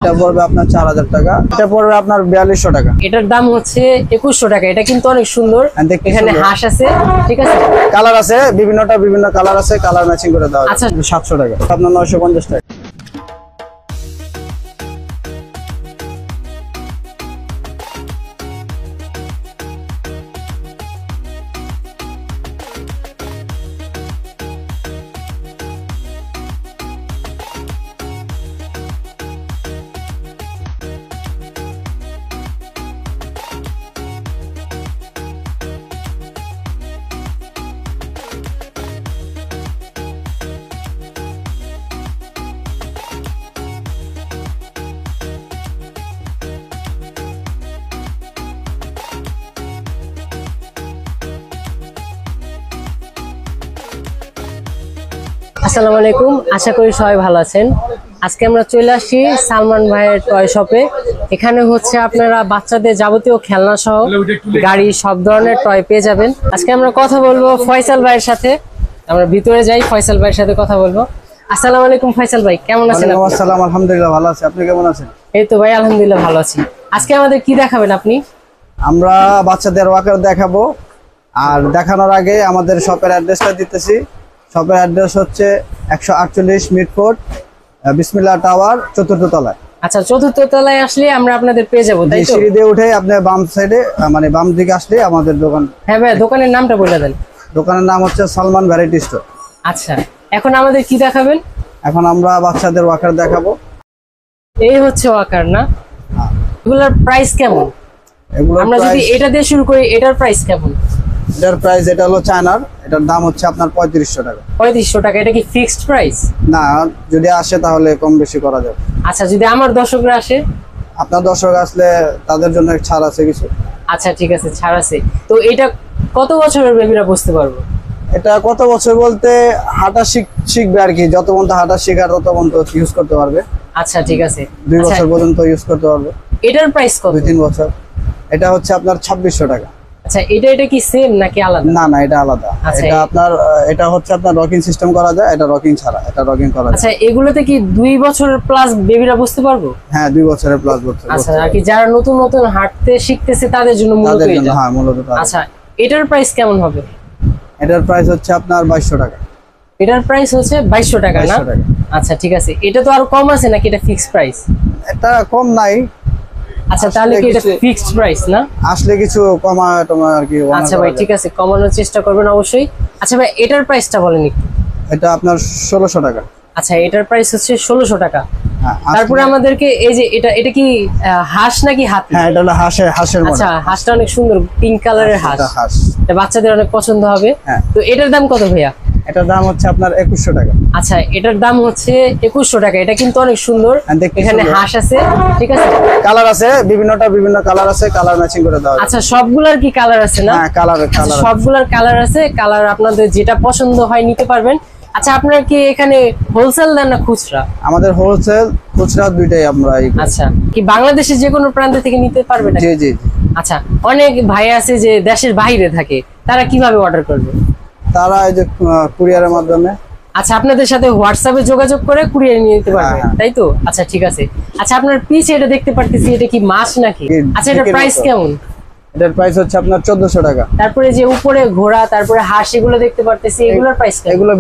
এটা পড়বে আপনার 4000 টাকা। এটা পড়বে আপনার 4200 টাকা। এটার দাম হচ্ছে 2100 টাকা। এটা কিন্তু অনেক সুন্দর, এখানে হাঁস আছে, ঠিক আছে, কালার আছে, বিভিন্ন কালার আছে, কালার ম্যাচিং করে দাও। আচ্ছা 700 টাকা, আপনার 950 টাকা। আসসালামু আলাইকুম, আশা করি সবাই ভালো আছেন। আজকে আমরা চলে আসছি সালমান ভাইয়ের টয় শপে। এখানে হচ্ছে আপনারা বাচ্চাদের যাবতীয় খেলনা সহ গাড়ি সব ধরনের টয় পেয়ে যাবেন। আজকে আমরা কথা বলবো ফয়সাল ভাইয়ের সাথে। আমরা ভিতরে যাই, ফয়সাল ভাইয়ের সাথে কথা বলবো। আসসালামু আলাইকুম ফয়সাল ভাই, কেমন আছেন? আসসালাম, আলহামদুলিল্লাহ ভালো আছি। আপনি কেমন আছেন? এই তো ভাই আলহামদুলিল্লাহ ভালো আছি। আজকে আমাদের কি দেখাবেন আপনি? আমরা বাচ্চাদের ওয়াকার দেখাবো, আর দেখানোর আগে আমাদের শপের অ্যাড্রেসটা দিতেছি। শপের অ্যাড্রেস হচ্ছে 148 মিটফোর্ড বিসমিল্লাহ টাওয়ার, 4th তলায়। আচ্ছা, 4th তলায় আসলে আমরা আপনাদের পেয়ে যাবো, তাই তো? সিঁড়ি দিয়ে উঠে আপনি বাম সাইডে, মানে বাম দিকে আসলে আমাদের দোকান। হ্যাঁ ভাই, দোকানের নামটা বলে দেন। দোকানের নাম হচ্ছে সালমান ভ্যারাইটি স্টোর। আচ্ছা, এখন আমাদের কি দেখাবেন? এখন আমরা বাচ্চাদের ওয়াকার দেখাবো। এই হচ্ছে ওয়াকার না? এগুলোর প্রাইস কেমন? আমরা যদি এটা দিয়ে শুরু করি, এটার প্রাইস কেমন? এটার প্রাইস, এটা হলো চায়নার, এটার দাম হচ্ছে আপনার 3500 টাকা। 3500 টাকা। এটা কি ফিক্সড প্রাইস? না, যদি আসে তাহলে কম বেশি করা যাবে। আচ্ছা, যদি আমার দর্শকরা আসে? আপনার দর্শক আসলে তাদের জন্য ছাড় আছে কিছু। আচ্ছা ঠিক আছে, ছাড় আছে। তো এটা কত বছরের বেবিরা বুঝতে পারবো? এটা কত বছর বলতে হাঁটা শিখবে আর কি, যত পর্যন্ত হাঁটা শেখার তত পর্যন্ত ইউজ করতে পারবে। আচ্ছা ঠিক আছে, 2 বছর পর্যন্ত ইউজ করতে পারবে। এটার প্রাইস কত? 2-3 বছর। এটা হচ্ছে আপনার 2600 টাকা। আচ্ছা, এটা কি সেম নাকি আলাদা? না না, এটা আলাদা। এটা আপনার, এটা হচ্ছে আপনার রকিং সিস্টেম করা যায়, এটা রকিং ছাড়া, এটা রকিং করা যায়। আচ্ছা, এগুলোতে কি 2 বছরের প্লাস বেবিরা বুঝতে পারবো? হ্যাঁ, 2 বছরের প্লাস বছর। আচ্ছা, আর কি যারা নতুন নতুন হাঁটতে শিখতেছে তাদের জন্য মূলত এটা? হ্যাঁ, মূলত। আচ্ছা, এটার প্রাইস কেমন হবে? এটার প্রাইস হচ্ছে আপনার 2200 টাকা। এটার প্রাইস হচ্ছে 2200 টাকা না? আচ্ছা ঠিক আছে, এটা তো আরো কম আছে নাকি? এটা ফিক্সড প্রাইস? এটা কম নাই। আচ্ছা, তাহলে কি এটা ফিক্সড প্রাইস না? আসলে কিছু কমা আর কি। আচ্ছা ভাই, ঠিক আছে, কমানোর চেষ্টা করবেন অবশ্যই। আচ্ছা ভাই, এটার প্রাইসটা বলেন একটু। এটা আপনার 1600 টাকা। আচ্ছা, এটার প্রাইস হচ্ছে 1600 টাকা। তারপরে আমাদেরকে এই যে এটা কি হাঁস নাকি হাতি? হ্যাঁ, এটা হলো হাঁসের মডেল। আচ্ছা, হাঁসটা অনেক সুন্দর, পিঙ্ক কালারের হাঁস। এটা বাচ্চাদের অনেক পছন্দ হবে। তো এটার দাম কত ভাইয়া? এটার দাম হচ্ছে আপনার 2100 টাকা। আচ্ছা, এটার দাম হচ্ছে 2100 টাকা। এটা কিন্তু অনেক সুন্দর, এখানে হাঁস আছে, ঠিক আছে, কালার আছে, বিভিন্ন কালার আছে, কালার ম্যাচিং করে দাও। আচ্ছা, সবগুলার কি কালার আছে না? হ্যাঁ, কালার সবগুলার কালার আছে। কালার আপনাদের যেটা পছন্দ হয় নিতে পারবেন। আচ্ছা, আপনার কি এখানে হোলসেল দেন না খুচরা? আমাদের হোলসেল খুচরা দুইটাই আমরা। আচ্ছা, কি বাংলাদেশের যে কোনো প্রান্ত থেকে নিতে পারবেন? জি জি। আচ্ছা, অনেক ভাই আছে যে দেশের বাইরে থাকে, তারা কিভাবে অর্ডার করবে? তারা এই যে কুরিয়ারের মাধ্যমে। আচ্ছা, আপনাদের সাথে হোয়াটসঅ্যাপে যোগাযোগ করে কুরিয়ার নিয়ে নিতে পারবে, তাই তো? আচ্ছা ঠিক আছে। আচ্ছা, আপনার পিছে এটা দেখতে পারতেছি, এটা কি মাছ নাকি? আচ্ছা, এটার প্রাইস কেমন? এটার প্রাইস হচ্ছে আপনার 1400 টাকা। তারপরে যে উপরে ঘোড়া, তারপরে হাঁস, এগুলো দেখতে পারতেছি, এগুলোর প্রাইস কেমন? এগুলো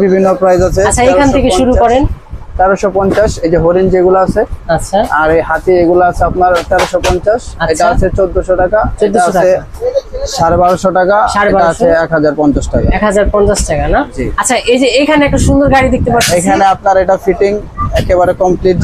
বিভিন্ন প্রাইস আছে। আচ্ছা, এখান থেকে শুরু করেন। 1350। এই যে হরিণ যেগুলো আছে, আচ্ছা, আর এই হাতি এগুলো আছে আপনার 1350। এটা আছে 1400 টাকা। এটা আছে 1250 টাকা। এটা আছে 1050 টাকা। 1050 টাকা না? আচ্ছা, এই যে এখানে একটা সুন্দর গাড়ি দেখতে পাচ্ছি, এখানে আপনার এটা ফিটিং একেবারে কমপ্লিট,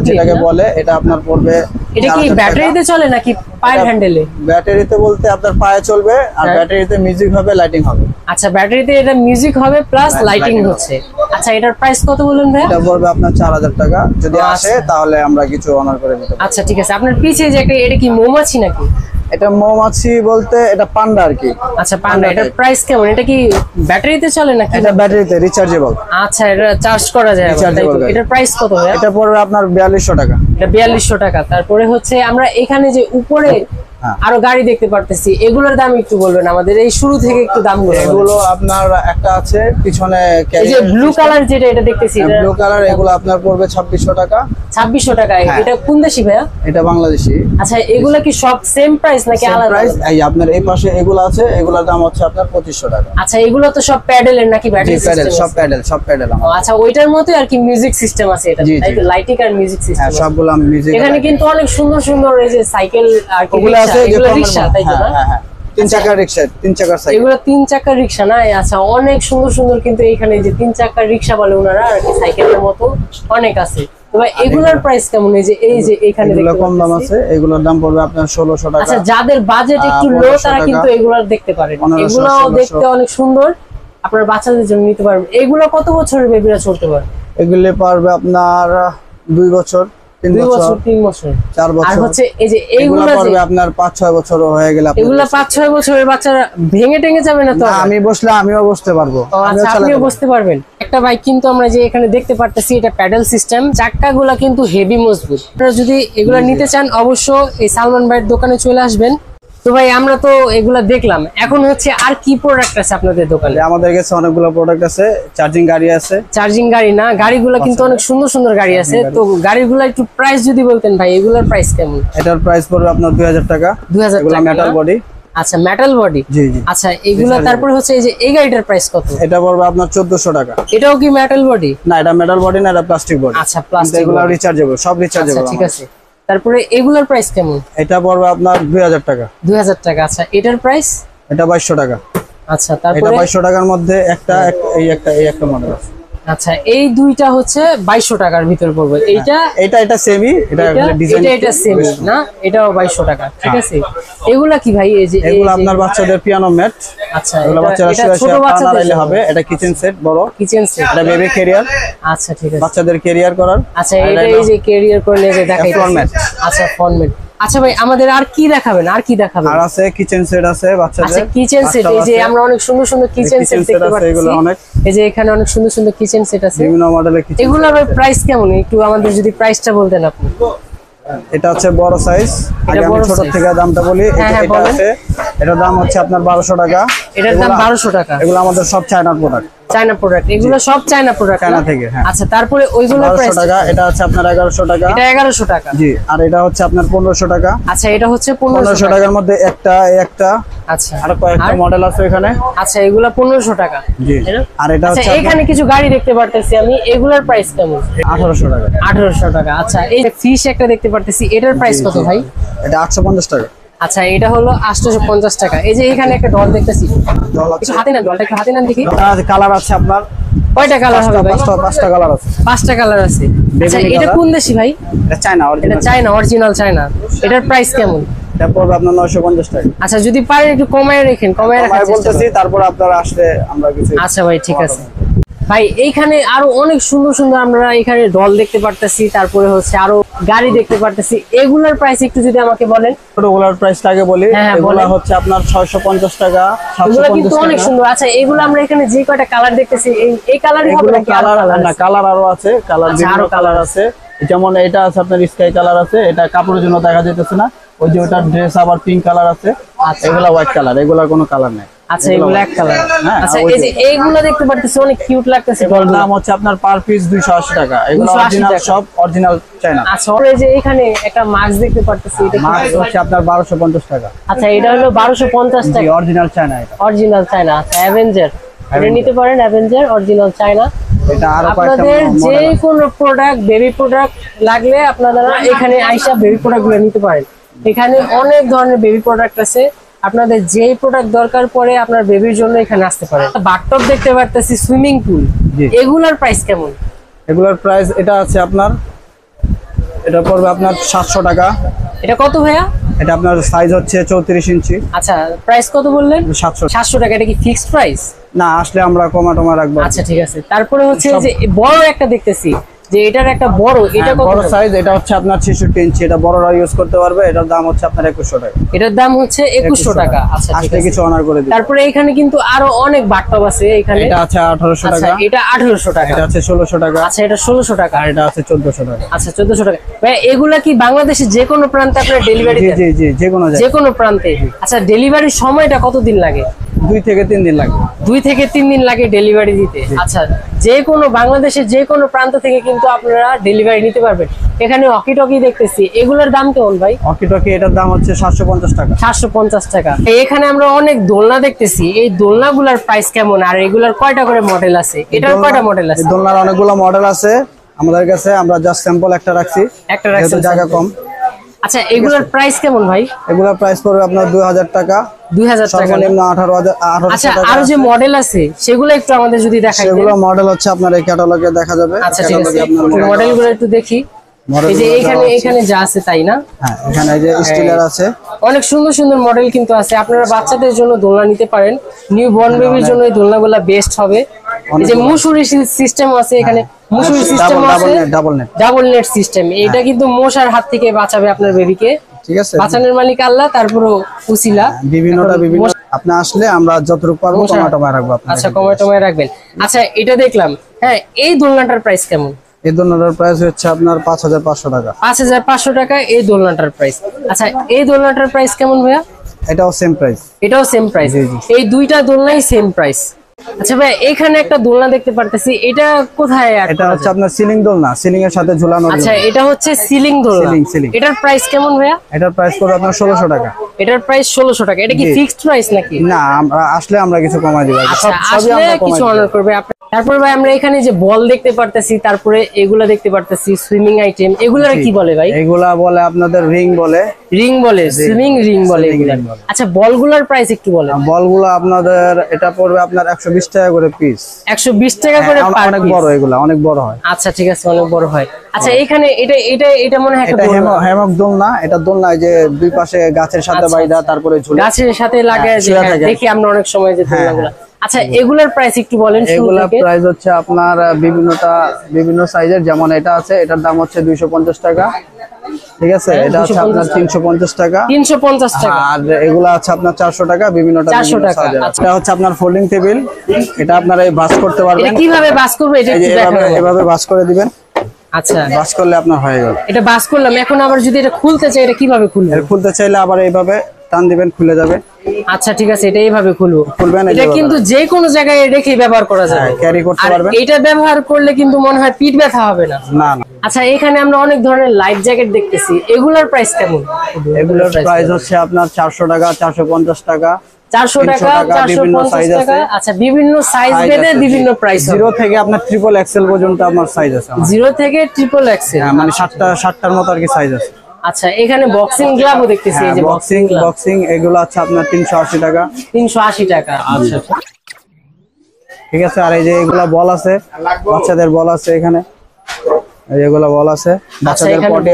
যেটাকে বলে, এটা আপনার পড়বে। এটা কি ব্যাটারিতে চলে নাকি পায়ের হ্যান্ডেলে? ব্যাটারিতে বলতে আপনার পায়ে চলবে, আর ব্যাটারিতে মিউজিক হবে, লাইটিং হবে। আচ্ছা, ব্যাটারিতে এটা মিউজিক হবে প্লাস লাইটিং হচ্ছে। আচ্ছা, এটার প্রাইস কত বলুন ভাই? এটা পড়বে আপনার 4000 টাকা। যদি আসে তাহলে আমরা কিছু অনার করে দিতে পারি। আচ্ছা ঠিক আছে। আপনার পিছে যে এটা কি মৌমাছি নাকি? এটা মৌমাছি বলতে এটা পান্ডা আর কি। আচ্ছা, পান্ডা। এটার প্রাইস কেমন? এটা কি ব্যাটারিতে চলে নাকি? এটা ব্যাটারিতে রিচার্জেবল। আচ্ছা, এটা চার্জ করা যায়। এটার প্রাইস কত হয়? এটা পড়বে আপনার 4200 টাকা। এটা 4200 টাকা। তারপরে হচ্ছে আমরা এখানে যে উপরে হ্যাঁ। আরো গাড়ি দেখতে পারতেছি, এগুলোর দাম একটু বলবেন আমাদের, এই শুরু থেকে একটু দামগুলো বলেন। এগুলো আপনার একটা আছে পিছনে এই যে ব্লু কালার যেটা এটা দেখতেছি, ব্লু কালার, এগুলো আপনার পড়বে 2600 টাকা। 2600 টাকায়। হ্যাঁ। এটা কোন দেশি ভাইয়া? এটা বাংলাদেশি। আচ্ছা, এগুলা কি সব সেম প্রাইস নাকি Same আলাদা? price। এই আপনার এই পাশে এগুলো আছে, এগুলোর দাম হচ্ছে আপনার 2500 টাকা। আচ্ছা, এগুলো তো সব প্যাডেলের নাকি জি ব্যাটারি প্যাডেল, সিস্টেম? সব প্যাডেল ও আচ্ছা, ওইটার মতোই আর কি মিউজিক সিস্টেম আছে এটা, জি, তাই তো? জি। লাইটিং আর মিউজিক সিস্টেম। হ্যাঁ, সবগুলো মিউজিক। এখানে কিন্তু অনেক সুন্দর সুন্দর এই যে সাইকেল আর কি ওগুলো আছে, এগুলো যে রিকশা, তাই তো? না, হ্যাঁ হ্যাঁ, 3 চাকার রিকশা, 3 চাকার সাইকেল। এগুলো 3 চাকার রিকশা না? আচ্ছা, অনেক সুন্দর সুন্দর কিন্তু এখানে যে 3 চাকার রিকশা বলে ওনারা আর কি, সাইকেলের মতো অনেক আছে। তো ভাই এগুলোর প্রাইস কেমন? এই যে এখানে এগুলো দেখতে কম দাম পাচ্ছি। আছে, এগুলোর দাম পড়বে আপনার 1600 টাকা। আচ্ছা, যাদের বাজেট একটু লো 1500 তারা টাকা, কিন্তু এগুলো দেখতে পারেন, 1500, এগুলো 1600 দেখতে অনেক সুন্দর, আপনার বাচ্চাদের জন্য নিতে পারবেন। এগুলো কত বছরের বেবিরা চলতে পারে? এগুলো পারবে আপনার 2 বছর, 3 2 বছর, বছর, 3 বছর, 4 আর বছর। হচ্ছে এই যে এগুলো এইগুলো পারবে আপনার 5-6 বছরও হয়ে গেলে আপনার। এগুলা 5-6 বছরের বাচ্চারা ভেঙে টেঙে যাবে না তো? না, আমি বসলে আমিও বসতে পারবো, ও আচ্ছা, আপনিও বসতে পারবেন। একটা বাইক কিন্তু আমরা যে এখানে দেখতে পারতেছি, এটা প্যাডেল সিস্টেম, চাকাগুলা কিন্তু হেভি মজবুত। আপনারা যদি এগুলা নিতে চান অবশ্য এই সালমান ভাইয়ের দোকানে চলে আসবেন। তো ভাই আমরা তো এগুলা দেখলাম, এখন হচ্ছে আর কি প্রোডাক্ট আছে আপনাদের দোকানে? আমাদের কাছে অনেকগুলো প্রোডাক্ট আছে, চার্জিং গাড়ি আছে। চার্জিং গাড়ি না, গাড়িগুলো কিন্তু অনেক সুন্দর সুন্দর গাড়ি আছে। তো গাড়িগুলো একটু প্রাইস যদি বলতেন ভাই, এগুলোর প্রাইস কেমন? এটার প্রাইস পড়বে আপনার 2000 টাকা। 2000 এগুলো টাকা মেটাল না? বডি। আচ্ছা, মেটাল বডি। জি জি। আচ্ছা, এগুলা তারপরে হচ্ছে এই যে এই গাড়িটার প্রাইস কত? এটা পড়বে আপনার 1400 টাকা। এটাও কি মেটাল বডি? না, এটা মেটাল বডি না, এটা প্লাস্টিক বডি। আচ্ছা, প্লাস্টিক। এগুলো রিচার্জেবল, সব রিচার্জেবল। ঠিক আছে। তারপরে এগুলার প্রাইস কেমন? এটা পড়বে আপনার 2000 টাকা। 2000 টাকা। আচ্ছা, এটার প্রাইস? এটা 2200 টাকা। আচ্ছা, এটা তারপরে 2200 টাকার মধ্যে এই একটা মডেল আছে। আচ্ছা, এই দুইটা হচ্ছে 2200 টাকার ভিতর পড়বে। এইটা এটা সেমি, এটা ডিজাইন। এটা সেম না, এটাও 2200 টাকা। ঠিক আছে। এগুলা কি ভাই? এই যে এগুলো আপনার বাচ্চাদের পিয়ানো ম্যাট। আচ্ছা, এগুলো বাচ্চারা এটা শুয়ে ছোট শুয়ে বাচ্চাদের পানাইলে জন্য। হবে। এটা কিচেন সেট বড়, কিচেন সেট। এটা বেবি ক্যারিয়ার। আচ্ছা, ঠিক আছে। বাচ্চাদের ক্যারিয়ার করার। আচ্ছা, এটা এই যে ক্যারিয়ার করে নিয়ে দেখাই ফরম্যাট। আচ্ছা, ফরম্যাট। আচ্ছা ভাই, আমাদের আর কি দেখাবেন? আর কি দেখাবেন? আর আছে কিচেন সেট আছে বাচ্চাদের। আচ্ছা, কিচেন সেট। এই যে আমরা অনেক সুন্দর সুন্দর কিচেন সেট দেখতে আছে, এগুলো পাচ্ছি। অনেক। এই যে এখানে অনেক সুন্দর সুন্দর কিচেন সেট আছে, বিভিন্ন মডেলের কিচেন। এগুলোর প্রাইস কেমন? একটু আমাদের যদি প্রাইসটা বলতেন আপনি। এটা হচ্ছে বড় সাইজ। আগে আমি বড় ছোট size। থেকে দামটা বলি। হ্যাঁ, এটা বলেন। আছে, এটার দাম হচ্ছে আপনার 1200 টাকা। এটার দাম 1200 টাকা। এগুলো আমাদের সব চায়নার প্রোডাক্ট। চায়না প্রোডাক্ট, এগুলো সব চায়না প্রোডাক্ট চায়না থেকে, হ্যাঁ। আচ্ছা, তারপরে ওইগুলোর 1200 প্রাইস? টাকা। এটা হচ্ছে আপনার 1100 টাকা। এটা 1100 টাকা। জি। আর এটা হচ্ছে আপনার 1500 টাকা। আচ্ছা, এটা হচ্ছে 1500 1500 টাকা। টাকার মধ্যে একটা আচ্ছা, আর কয়েকটা মডেল আছে এখানে। আচ্ছা, এগুলা 1500 টাকা। জি। তাই না? আর এটা আচ্ছা, হচ্ছে এখানে কিছু গাড়ি দেখতে পারতেছি আমি, এগুলার প্রাইস কেমন? 1800 টাকা। 1800 টাকা। আচ্ছা, এই ফিশ একটা দেখতে পারতেছি, এটার প্রাইস কত ভাই? এটা 850 টাকা। আচ্ছা, এটা হলো 850 টাকা। এই যে এখানে একটা ডল দেখতেছি, ডল আছে। একটু হাতে নেন, ডলটা একটু হাতে নেন দেখি। কালার আছে আপনার কয়টা কালার হবে ভাই? পাঁচটা কালার আছে। 5টা কালার আছে। আচ্ছা, বেগুনি এটা colour। কোন দেশি ভাই? এটা চায়না এটা অরিজিনাল। China, original China. এটার প্রাইস কেমন? এটা পড়বে আপনার 950 টাকা। আচ্ছা, যদি পারেন একটু কমায় রাখেন, কমায় রাখার আমি চেষ্টা বলতেছি, করুন। তারপর আপনারা আসলে আমরা কিছু। আচ্ছা ভাই, ঠিক আছে। ভাই এইখানে আরো অনেক সুন্দর সুন্দর আমরা এখানে ডল দেখতে পারতেছি, তারপরে হচ্ছে আরো গাড়ি দেখতে পারতেছি। এগুলার প্রাইস একটু যদি আমাকে বলেন। ছোটগুলোর প্রাইসটা আগে বলি। হ্যাঁ, এগুলো বলেন। হচ্ছে আপনার 650 টাকা, এগুলো কিন্তু 750 অনেক টাকা। সুন্দর। আচ্ছা, এগুলো আমরা এখানে যে কয়টা কালার দেখতেছি, এই কালারই হবে এগুলো নাকি আরো কালার colour না, আছে? কালার আরো আছে। কালার আচ্ছা, বিভিন্ন আরো কালার colour আছে। যেমন এটা আছে আপনার স্কাই কালার আছে, এটা কাপড়ের জন্য দেখা যাইতেছে না। ওই যে ওটার ড্রেস আবার পিঙ্ক কালার আছে। আচ্ছা। এগুলা হোয়াইট কালার, এগুলার কোনো কালার নাই। আচ্ছা, এগুলো এক কালার। হ্যাঁ, আচ্ছা, ওই এই যে এইগুলো দেখতে পারতেছি, অনেক কিউট লাগতেছে। এগুলোর দাম হচ্ছে আপনার পার পিস 280 টাকা। এগুলো 280 অরিজিনাল, টাকা। সব অরিজিনাল চায়না। আচ্ছা, এই যে এখানে একটা মাস্ক দেখতে পারতেছি, এটা কি? মাছ হচ্ছে আপনার 1250 টাকা। আচ্ছা, এটা হলো 1250 জি, টাকা। অরিজিনাল চায়না এটা। Original China. আচ্ছা, অ্যাভেঞ্জার, এটা নিতে পারেন, অ্যাভেঞ্জার অরিজিনাল চায়না। এটা আরো কয়েকটা আপনাদের যে মডেল। কোনো প্রোডাক্ট, বেবি প্রোডাক্ট লাগলে আপনারা এখানে আইসা বেবি প্রোডাক্ট গুলো নিতে পারেন। এখানে অনেক ধরনের বেবি প্রোডাক্ট আছে, আপনাদের যে প্রোডাক্ট দরকার পড়ে আপনার বেবির জন্য এখানে আসতে পারেন। বাথটব দেখতে পারতেছি, সুইমিং পুল, জি। এগুলার প্রাইস কেমন? এগুলোর প্রাইস এটা আছে আপনার, এটা পড়বে আপনার 700 টাকা। এটা কত ভাইয়া? এটা আপনার সাইজ হচ্ছে 34 ইঞ্চি। আচ্ছা, প্রাইস কত বললেন? 700। 700 টাকা। এটা কি ফিক্সড প্রাইস? না, আসলে আমরা কমা টমা রাখবো। আচ্ছা, ঠিক আছে। তারপরে হচ্ছে এই যে বড় একটা দেখতেছি, যে এটার একটা বড়, এটা কত? বড় সাইজ এটা হচ্ছে আপনার 66 ইঞ্চি, এটা বড়রা ইউজ করতে পারবে। এটার দাম হচ্ছে আপনার 2100 টাকা। এটার দাম হচ্ছে 2100 টাকা। আচ্ছা, ঠিক আসলে আছে। কিছু অনার করে দিই। তারপরে এখানে কিন্তু আরো অনেক বাটটব আছে এখানে। এটা আছে 1800 আচ্ছা, টাকা। এটা 1800 টাকা। এটা আছে 1600 টাকা। আচ্ছা, এটা 1600 টাকা। আর এটা আছে 1400 টাকা। আচ্ছা, 1400 টাকা। ভাই এগুলা কি বাংলাদেশে যে কোনো প্রান্তে আপনারা ডেলিভারি জি দেন? জি জি, যে কোনো যে জায়গায়। কোনো প্রান্তে। আচ্ছা, ডেলিভারির সময়টা কতদিন লাগে? 2 থেকে 3 দিন লাগবে। 2 থেকে 3 দিন লাগে ডেলিভারি দিতে। আচ্ছা, যে কোনো বাংলাদেশের যে কোনো প্রান্ত থেকে কিন্তু আপনারা ডেলিভারি নিতে পারবেন। এখানে অকি টকি দেখতেছি, এগুলোর দাম কেমন ভাই? অকি টকি এটার দাম হচ্ছে 750 টাকা। 750 টাকা। এখানে আমরা অনেক দোলনা দেখতেছি, এই দোলনাগুলোর প্রাইস কেমন আর এগুলার কয়টা করে মডেল আছে? এটার কয়টা মডেল আছে? এই দোলনার অনেকগুলো মডেল আছে আমাদের কাছে, আমরা জাস্ট স্যাম্পল একটা রাখছি, একটা রাখছেন, যেহেতু জায়গা কম। আচ্ছা, এগুলার প্রাইস কেমন ভাই? এগুলোর প্রাইস পড়বে আপনার 2000 টাকা, 2000 টাকা। সর্বনিম্ন 1800 আচ্ছা, টাকা। আর যে মডেল আছে সেগুলো একটু আমাদের যদি দেখাই। সেগুলো মডেল হচ্ছে আপনার এই ক্যাটালগে দেখা যাবে। আচ্ছা, ঠিক আছে, ক্যাটালগে আপনার মডেলগুলো একটু দেখি। এই যে এখানে যা আছে তাই না? হ্যাঁ, এখানে এই যে স্টিলার আছে। অনেক সুন্দর সুন্দর মডেল কিন্তু আছে। আপনারা বাচ্চাদের জন্য দোলনা নিতে পারেন, নিউ বর্ন বেবির জন্য এই দোলনাগুলো বেস্ট হবে। এই যে মুসুরি সিস্টেম আছে এখানে, মুসুরি সিস্টেম আছে, ডাবল নেট সিস্টেম। এটা কিন্তু মশার হাত থেকে বাঁচাবে আপনার বেবিকে। ঠিক আছে, বাঁচানোর মালিক আল্লাহ, তারপর উসিলা। বিভিন্ন আপনি আসলে আমরা যতটুকু পারবো টমাটোমায় রাখবো আপনার। আচ্ছা, টমেটোমায় রাখবেন। আচ্ছা, এটা দেখলাম। হ্যাঁ, এই দোলনাটার প্রাইস কেমন? এই দোলনাটার প্রাইস হচ্ছে আপনার 5500 টাকা। 5500 টাকা এই দোলনাটার প্রাইস। আচ্ছা, এই দোলনাটার প্রাইস কেমন ভাইয়া? এটাও সেম প্রাইস। এটাও সেম প্রাইস। এই দুইটা দোলনাই সেম প্রাইস। আচ্ছা ভাই, এখানে একটা দোলনা দেখতে পারতেছি, এটা কোথায়? এটা হচ্ছে আপনার সিলিং দোলনা, সিলিং এর সাথে ঝুলানো। আচ্ছা, এটা হচ্ছে সিলিং দোলনা। সিলিং। এটার প্রাইস কেমন ভাইয়া? এটার প্রাইস পড়বে আপনার 1600 টাকা। এটার প্রাইস 1600 টাকা। এটা কি ফিক্সড প্রাইস নাকি? না, আমরা আসলে আমরা কিছু কমাই দিব। আচ্ছা, আসলে কিছু অনার করবে আপনি। তারপর ভাই আমরা এখানে যে বল দেখতে পারতেছি, তারপরে এগুলা দেখতে পারতেছি সুইমিং আইটেম। এগুলার কি বলে ভাই? এগুলা বলে আপনাদের রিং বলে। রিং বলে, সুইমিং রিং বলে এগুলা। আচ্ছা, বলগুলার প্রাইস একটু বলেন। বলগুলো আপনাদের এটা পড়বে আপনার 120 টাকা করে পিস। 120 টাকা করে পার পিস। অনেক বড়, এগুলা অনেক বড় হয়। আচ্ছা, ঠিক আছে, অনেক বড় হয়। আচ্ছা, এখানে এটা মনে হয় একটা হ্যামক দোলনা। এটা দোলনা যে দুই পাশে গাছের সাথে বাইদা তারপরে ঝুলে, গাছের সাথে লাগায় দেখি আমরা অনেক সময় যে দোলনাগুলা। আচ্ছা, এগুলার প্রাইস একটু বলেন। এগুলা প্রাইস হচ্ছে আপনার বিভিন্ন সাইজের, যেমন এটা আছে, এটার দাম হচ্ছে 250 টাকা। ঠিক আছে, এটা হচ্ছে আপনার 350 টাকা। 350 টাকা। আর এগুলা আছে আপনার 400 টাকা। বিভিন্নটা 400 টাকা। এটা হচ্ছে আপনার ফোল্ডিং টেবিল। এটা আপনারা এই বাস করতে পারবেন। এটা কিভাবে বাস করবে এটা একটু দেখাবেন? এভাবে বাস করে দিবেন। আচ্ছা, বাস করলে আপনার হয়ে গেল। এটা বাস করলাম, এখন আবার যদি এটা খুলতে চাই এটা কিভাবে খুলবো? এটা খুলতে চাইলে আবার এইভাবে টান দিবেন, খুলে যাবে। আচ্ছা, ঠিক আছে, এটা এইভাবে খুলবেন। এটা কিন্তু যে কোনো জায়গায় রেখে ব্যবহার করা যাবে, ক্যারি করতে পারবেন। এটা ব্যবহার করলে কিন্তু মনে হয় পিঠ ব্যথা হবে না। না। আচ্ছা, এখানে আমরা অনেক ধরনের লাইফ জ্যাকেট দেখতেছি, এগুলোর প্রাইস কেমন? এগুলোর প্রাইস হচ্ছে আপনার 400 টাকা, 450 টাকা, 400 টাকা, 450 টাকা। আচ্ছা, বিভিন্ন সাইজ ভেদে বিভিন্ন প্রাইস। 0 থেকে আপনার ট্রিপল এক্সেল পর্যন্ত আমার সাইজ আছে। 0 থেকে ট্রিপল এক্সেল, মানে 7টার মতো আর কি সাইজ আছে। আচ্ছা, এখানে বক্সিং গ্লাভও দেখতেছি, এই যে বক্সিং এগুলো আছে আপনার 380 টাকা। 380 টাকা। আচ্ছা, ঠিক আছে। আর এই যে এগুলা বল আছে, বাচ্চাদের বল আছে এখানে। এগুলা বল আছে, বাচ্চাদের পটি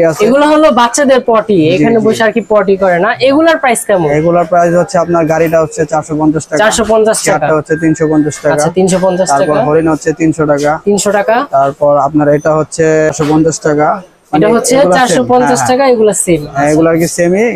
আছে। এগুলো হলো বাচ্চাদের পটি, এখানে বসে আর কি পটি করে না। এগুলার প্রাইস কেমন? এগুলার প্রাইস হচ্ছে আপনার গাড়িটা হচ্ছে 450 টাকা। 450 টাকা। চারটা হচ্ছে 350 টাকা। আচ্ছা, 350 টাকা। তারপর হরিণ হচ্ছে 300 টাকা। 300 টাকা। তারপর আপনার এটা হচ্ছে 450 টাকা। এটা হচ্ছে 450 টাকা। এগুলা সেম। এগুলা কি সেমই।